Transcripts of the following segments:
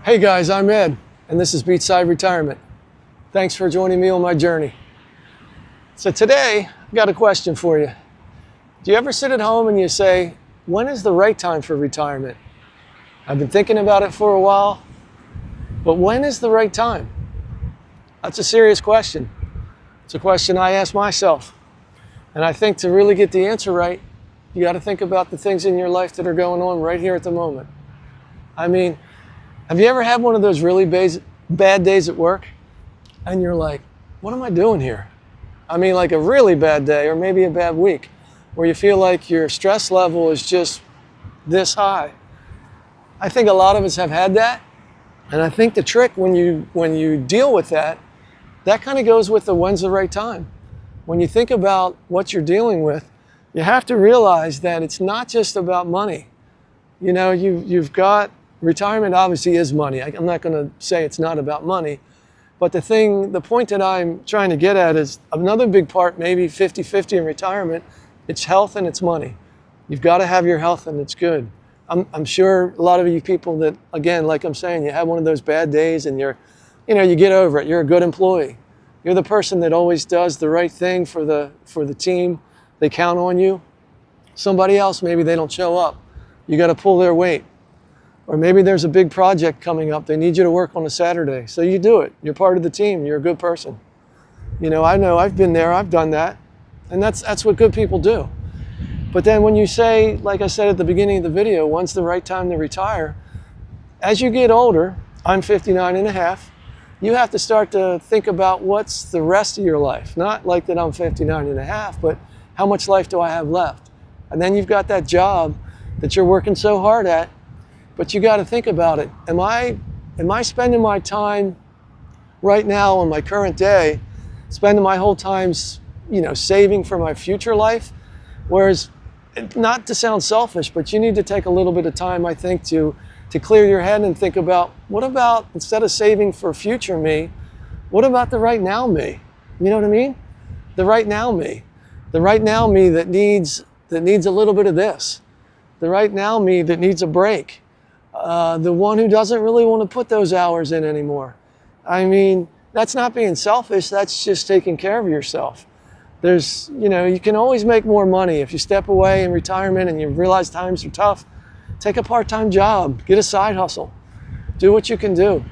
Hey guys, I'm Ed, and this is Beachside Retirement. Thanks for joining me on my journey. So today, I've got a question for you. Do you ever sit at home and you say, when is the right time for retirement? I've been thinking about it for a while, but when is the right time? That's a serious question. It's a question I ask myself. And I think to really get the answer right, you got to think about the things in your life that are going on right here at the moment. I mean, have you ever had one of those really bad days at work? And you're like, what am I doing here? I mean, like a really bad day or maybe a bad week where you feel like your stress level is just this high. I think a lot of us have had that. And I think the trick when you deal with that kind of goes with the when's the right time. When you think about what you're dealing with, you have to realize that it's not just about money. You know, you've got retirement obviously is money. I'm not going to say it's not about money, but the point that I'm trying to get at is another big part, maybe 50-50 in retirement, it's health and it's money. You've got to have your health and it's good. I'm sure a lot of you people that, again, like I'm saying, you have one of those bad days and you get over it. You're a good employee. You're the person that always does the right thing for the team. They count on you. Somebody else, maybe they don't show up. You got to pull their weight. Or maybe there's a big project coming up. They need you to work on a Saturday. So you do it. You're part of the team. You're a good person. You know I've been there. I've done that. And that's what good people do. But then when you say, like I said at the beginning of the video, when's the right time to retire? As you get older, I'm 59 and a half, you have to start to think about what's the rest of your life. Not like that I'm 59 and a half, but how much life do I have left? And then you've got that job that you're working so hard at, but you got to think about it. Am I spending my time right now on my current day, spending my whole time, saving for my future life? Whereas, not to sound selfish, but you need to take a little bit of time, I think, to clear your head and think about, what about, instead of saving for future me, what about the right now me? You know what I mean? The right now me. The right now me that needs a little bit of this. The right now me that needs a break. The one who doesn't really want to put those hours in anymore. I mean, that's not being selfish, that's just taking care of yourself. You can always make more money. If you step away in retirement and you realize times are tough, take a part-time job, get a side hustle, do what you can do.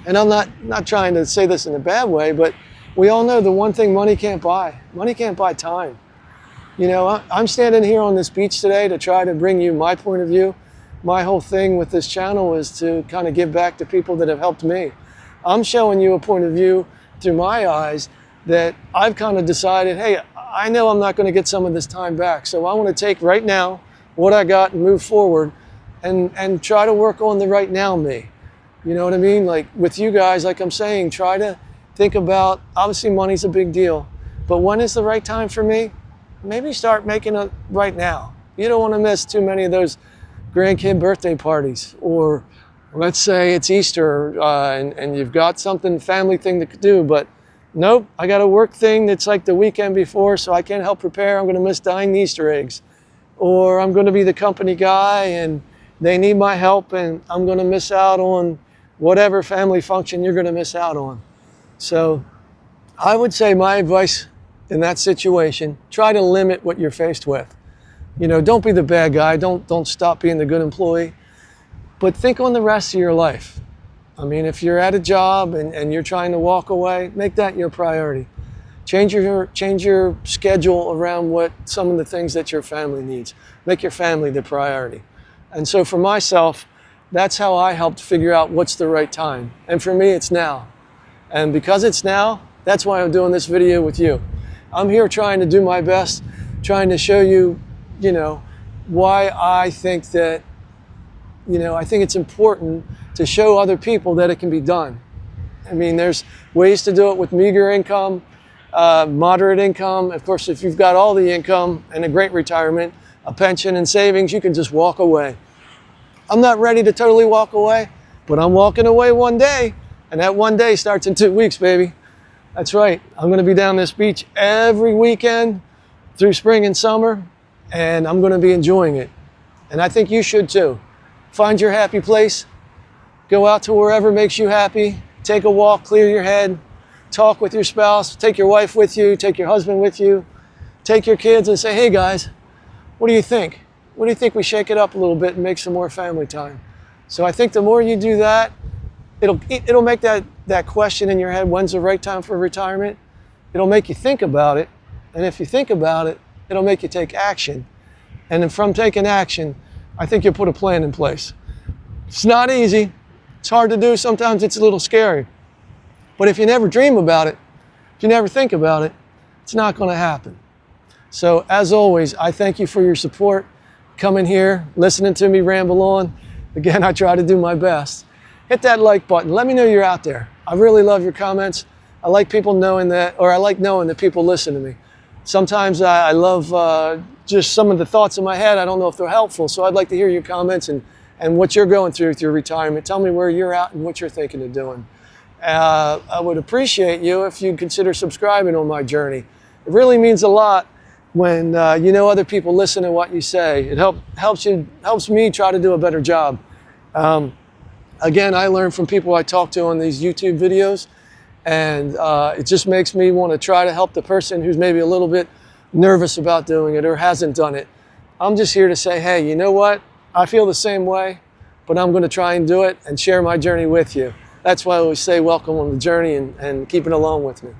And I'm not trying to say this in a bad way, but we all know the one thing money can't buy. Money can't buy time. I'm standing here on this beach today to try to bring you my point of view. My whole thing with this channel is to kind of give back to people that have helped me. I'm showing you a point of view through my eyes that I've kind of decided, hey, I know I'm not going to get some of this time back. So I want to take right now what I got and move forward and try to work on the right now me. You know what I mean? Like with you guys, like I'm saying, try to think about, obviously money's a big deal, but when is the right time for me? Maybe start making it right now. You don't want to miss too many of those grandkid birthday parties, or let's say it's Easter and you've got something, family thing to do, but nope, I got a work thing that's like the weekend before, so I can't help prepare. I'm going to miss dyeing the Easter eggs. Or I'm going to be the company guy and they need my help and I'm going to miss out on whatever family function you're going to miss out on. So I would say my advice in that situation, try to limit what you're faced with. Don't be the bad guy. Don't stop being the good employee. But think on the rest of your life. I mean, if you're at a job and you're trying to walk away, make that your priority. Change your schedule around what some of the things that your family needs. Make your family the priority. And so for myself, that's how I helped figure out what's the right time. And for me, it's now. And because it's now, that's why I'm doing this video with you. I'm here trying to do my best, trying to show you, why I think that, I think it's important to show other people that it can be done. I mean, there's ways to do it with meager income, moderate income. Of course, if you've got all the income and a great retirement, a pension and savings, you can just walk away. I'm not ready to totally walk away, but I'm walking away one day, and that one day starts in 2 weeks, baby. That's right. I'm going to be down this beach every weekend through spring and summer, and I'm going to be enjoying it. And I think you should too. Find your happy place, Go out to wherever makes you happy. Take a walk, clear your head, talk with your spouse, take your wife with you, take your husband with you, take your kids and say, hey guys, what do you think? What do you think we shake it up a little bit and make some more family time? So I think the more you do that, it'll make that question in your head, when's the right time for retirement? It'll make you think about it. And if you think about it, it'll make you take action. And then from taking action, I think you'll put a plan in place. It's not easy. It's hard to do. Sometimes it's a little scary. But if you never dream about it, if you never think about it, it's not going to happen. So as always, I thank you for your support, coming here, listening to me ramble on. Again, I try to do my best. Hit that like button. Let me know you're out there. I really love your comments. I like people knowing that, or I like knowing that people listen to me. Sometimes I love just some of the thoughts in my head. I don't know if they're helpful, so I'd like to hear your comments and what you're going through with your retirement. Tell me where you're at and what you're thinking of doing. I would appreciate you if you'd consider subscribing on my journey. It really means a lot when you know other people listen to what you say. It helps me try to do a better job. Again, I learn from people I talk to on these YouTube videos, and it just makes me want to try to help the person who's maybe a little bit nervous about doing it or hasn't done it. I'm just here to say, hey, you know what? I feel the same way, but I'm going to try and do it and share my journey with you. That's why I always say welcome on the journey and keep it along with me.